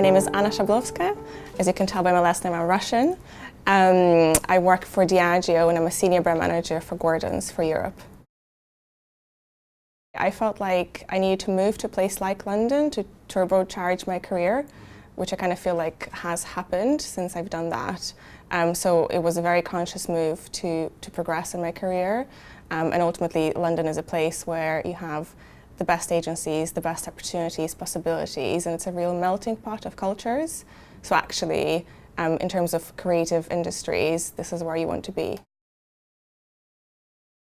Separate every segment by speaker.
Speaker 1: name is Anna Sablovscaia. As you can tell by my last name, I'm Russian. I work for Diageo and I'm a senior brand manager for Gordon's for Europe. I felt like I needed to move to a place like London to turbocharge my career, which I kind of feel like has happened since I've done that. So it was a very conscious move to progress in my career. And ultimately, London is a place where you have the best agencies, the best opportunities, possibilities, and it's a real melting pot of cultures. So actually, in terms of creative industries, this is where you want to be.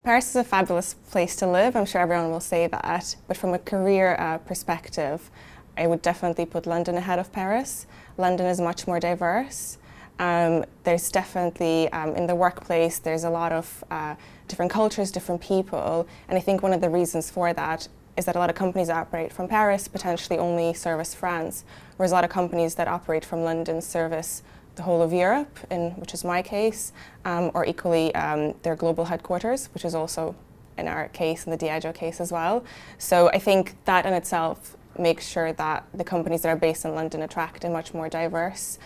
Speaker 1: Paris is a fabulous place to live, I'm sure everyone will say that, but from a career perspective, I would definitely put London ahead of Paris. London is much more diverse. There's definitely, in the workplace, there's a lot of different cultures, different people, and I think one of the reasons for that is that a lot of companies that operate from Paris potentially only service France, whereas a lot of companies that operate from London service the whole of Europe, which is my case, or equally their global headquarters, which is also in our case, in the Diageo case as well. So I think that in itself makes sure that the companies that are based in London attract a much more diverse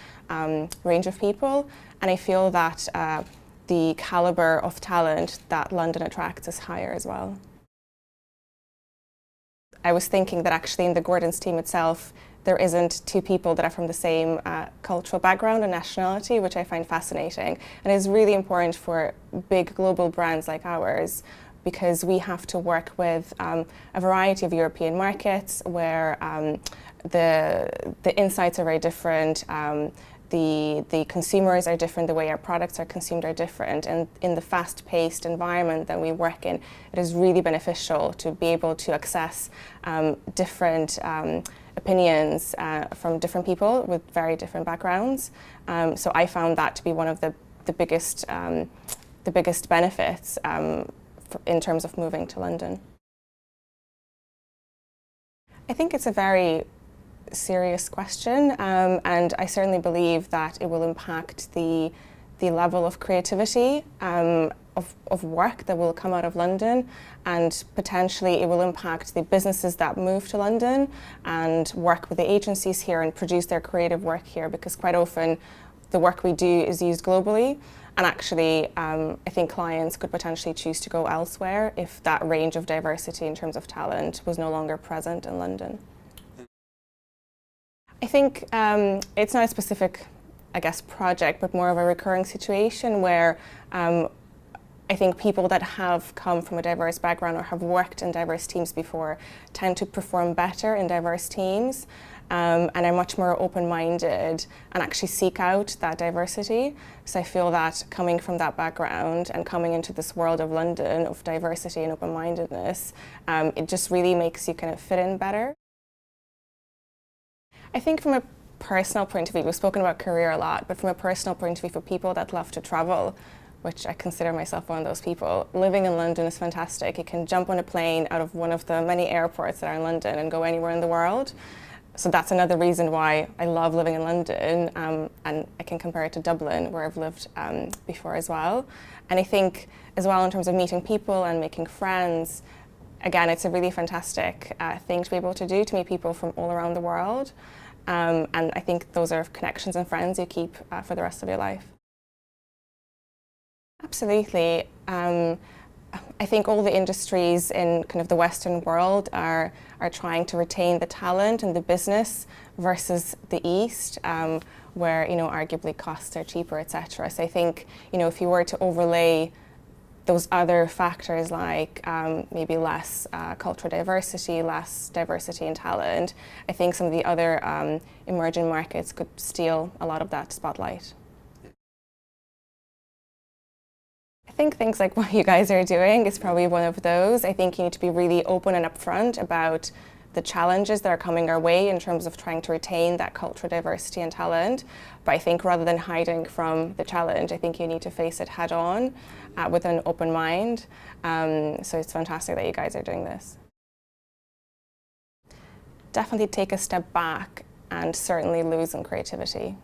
Speaker 1: range of people, and I feel that the caliber of talent that London attracts is higher as well. I was thinking that actually in the Gordon's team itself, there isn't two people that are from the same cultural background and nationality, which I find fascinating. And it's really important for big global brands like ours, because we have to work with a variety of European markets where the insights are very different, the consumers are different, the way our products are consumed are different, and in the fast-paced environment that we work in, it is really beneficial to be able to access different opinions from different people with very different backgrounds. So I found that to be one of the biggest benefits in terms of moving to London. I think it's a very serious question, and I certainly believe that it will impact the level of creativity of work that will come out of London, and potentially it will impact the businesses that move to London and work with the agencies here and produce their creative work here, because quite often the work we do is used globally, and actually I think clients could potentially choose to go elsewhere if that range of diversity in terms of talent was no longer present in London. I think it's not a specific, I guess, project, but more of a recurring situation where I think people that have come from a diverse background or have worked in diverse teams before tend to perform better in diverse teams and are much more open-minded and actually seek out that diversity. So I feel that coming from that background and coming into this world of London of diversity and open-mindedness, it just really makes you kind of fit in better. I think from a personal point of view, we've spoken about career a lot, but from a personal point of view, for people that love to travel, which I consider myself one of those people, living in London is fantastic. You can jump on a plane out of one of the many airports that are in London and go anywhere in the world. So that's another reason why I love living in London, and I can compare it to Dublin, where I've lived before as well. And I think as well in terms of meeting people and making friends, again, it's a really fantastic thing to be able to do, to meet people from all around the world. And I think those are connections and friends you keep for the rest of your life. Absolutely. I think all the industries in kind of the Western world are trying to retain the talent and the business versus the East, where, you know, arguably costs are cheaper, etc. So I think, you know, if you were to overlay those other factors like maybe less cultural diversity, less diversity in talent, I think some of the other emerging markets could steal a lot of that spotlight. I think things like what you guys are doing is probably one of those. I think you need to be really open and upfront about the challenges that are coming our way in terms of trying to retain that cultural diversity and talent. But I think rather than hiding from the challenge, I think you need to face it head on with an open mind. So it's fantastic that you guys are doing this. Definitely take a step back and certainly lose in creativity.